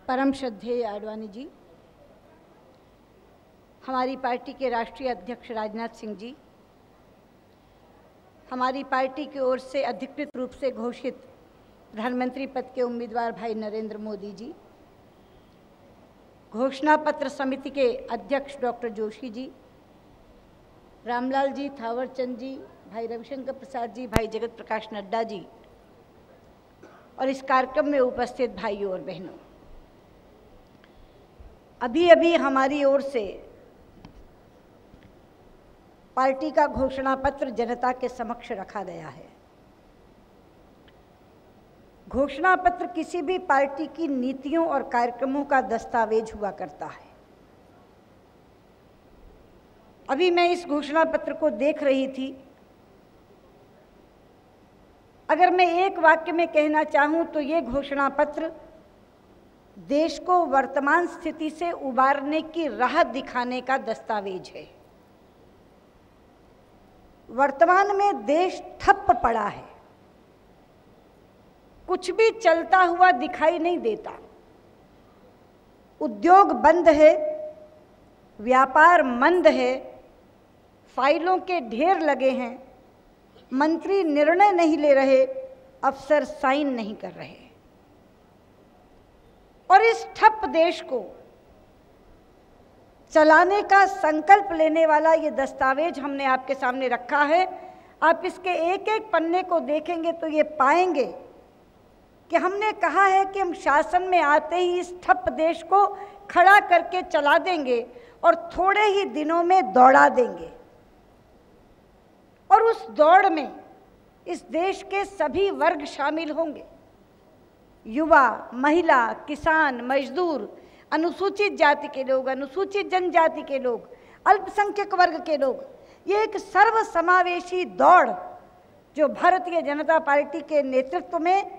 परम श्रद्धेय आडवाणी जी, हमारी पार्टी के राष्ट्रीय अध्यक्ष राजनाथ सिंह जी, हमारी पार्टी की ओर से अधिकृत रूप से घोषित प्रधानमंत्री पद के उम्मीदवार भाई नरेंद्र मोदी जी, घोषणा पत्र समिति के अध्यक्ष डॉक्टर जोशी जी, रामलाल जी, थावरचंद जी, भाई रविशंकर प्रसाद जी, भाई जगत प्रकाश नड्डा जी और इस कार्यक्रम में उपस्थित भाइयों और बहनों, अभी अभी हमारी ओर से पार्टी का घोषणा पत्र जनता के समक्ष रखा गया है। घोषणा पत्र किसी भी पार्टी की नीतियों और कार्यक्रमों का दस्तावेज हुआ करता है। अभी मैं इस घोषणा पत्र को देख रही थी। अगर मैं एक वाक्य में कहना चाहूं तो ये घोषणा पत्र देश को वर्तमान स्थिति से उबारने की राह दिखाने का दस्तावेज है। वर्तमान में देश ठप पड़ा है, कुछ भी चलता हुआ दिखाई नहीं देता। उद्योग बंद है, व्यापार मंद है, फाइलों के ढेर लगे हैं, मंत्री निर्णय नहीं ले रहे, अफसर साइन नहीं कर रहे। और इस ठप देश को चलाने का संकल्प लेने वाला ये दस्तावेज हमने आपके सामने रखा है। आप इसके एक एक पन्ने को देखेंगे तो ये पाएंगे कि हमने कहा है कि हम शासन में आते ही इस ठप देश को खड़ा करके चला देंगे और थोड़े ही दिनों में दौड़ा देंगे। और उस दौड़ में इस देश के सभी वर्ग शामिल होंगे, युवा, महिला, किसान, मजदूर, अनुसूचित जाति के लोग, अनुसूचित जनजाति के लोग, अल्पसंख्यक वर्ग के लोग। ये एक सर्वसमावेशी दौड़ जो भारतीय जनता पार्टी के नेतृत्व में,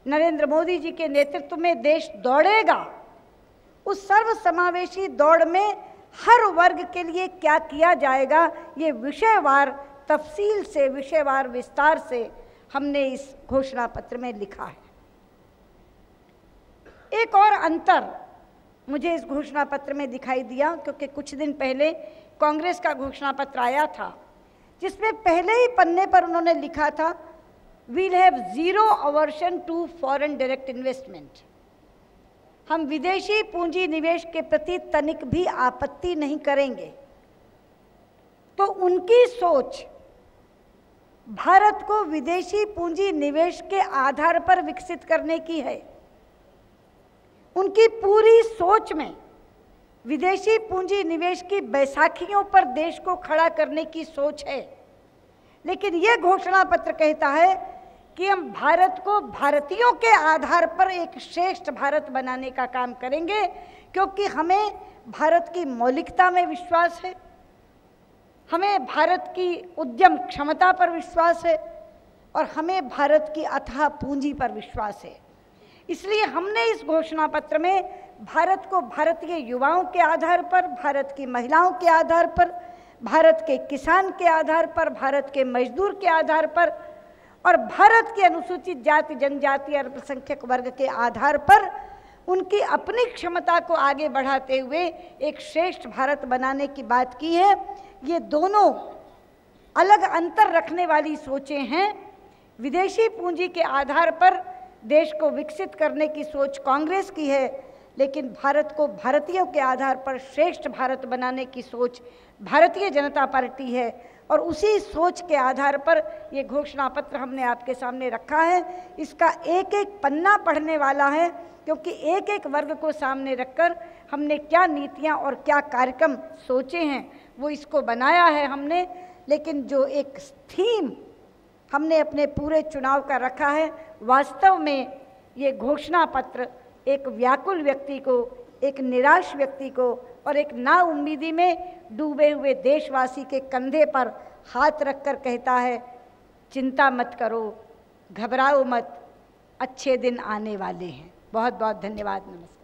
नरेंद्र मोदी जी के नेतृत्व में देश दौड़ेगा। उस सर्वसमावेशी दौड़ में हर वर्ग के लिए क्या किया जाएगा, ये विषयवार तफसील से, विषयवार विस्तार से हमने इस घोषणा पत्र में लिखा है। एक और अंतर मुझे इस घोषणा पत्र में दिखाई दिया, क्योंकि कुछ दिन पहले कांग्रेस का घोषणा पत्र आया था जिसमें पहले ही पन्ने पर उन्होंने लिखा था, we'll have zero aversion to foreign direct investment. हम विदेशी पूंजी निवेश के प्रति तनिक भी आपत्ति नहीं करेंगे। तो उनकी सोच भारत को विदेशी पूंजी निवेश के आधार पर विकसित करने की है। उनकी पूरी सोच में विदेशी पूंजी निवेश की बैसाखियों पर देश को खड़ा करने की सोच है। लेकिन यह घोषणा पत्र कहता है कि हम भारत को भारतीयों के आधार पर एक श्रेष्ठ भारत बनाने का काम करेंगे, क्योंकि हमें भारत की मौलिकता में विश्वास है, हमें भारत की उद्यम क्षमता पर विश्वास है और हमें भारत की अथाह पूंजी पर विश्वास है। इसलिए हमने इस घोषणा पत्र में भारत को भारतीय युवाओं के आधार पर, भारत की महिलाओं के आधार पर, भारत के किसान के आधार पर, भारत के मजदूर के आधार पर और भारत के अनुसूचित जाति, जनजाति और अल्पसंख्यक वर्ग के आधार पर उनकी अपनी क्षमता को आगे बढ़ाते हुए एक श्रेष्ठ भारत बनाने की बात की है। ये दोनों अलग अंतर रखने वाली सोचें हैं। विदेशी पूंजी के आधार पर देश को विकसित करने की सोच कांग्रेस की है, लेकिन भारत को भारतीयों के आधार पर श्रेष्ठ भारत बनाने की सोच भारतीय जनता पार्टी है। और उसी सोच के आधार पर ये घोषणा पत्र हमने आपके सामने रखा है। इसका एक एक पन्ना पढ़ने वाला है, क्योंकि एक एक वर्ग को सामने रखकर हमने क्या नीतियां और क्या कार्यक्रम सोचे हैं वो इसको बनाया है हमने। लेकिन जो एक थीम हमने अपने पूरे चुनाव का रखा है, वास्तव में ये घोषणा पत्र एक व्याकुल व्यक्ति को, एक निराश व्यक्ति को और एक नाउम्मीदी में डूबे हुए देशवासी के कंधे पर हाथ रखकर कहता है, चिंता मत करो, घबराओ मत, अच्छे दिन आने वाले हैं। बहुत बहुत धन्यवाद, नमस्कार।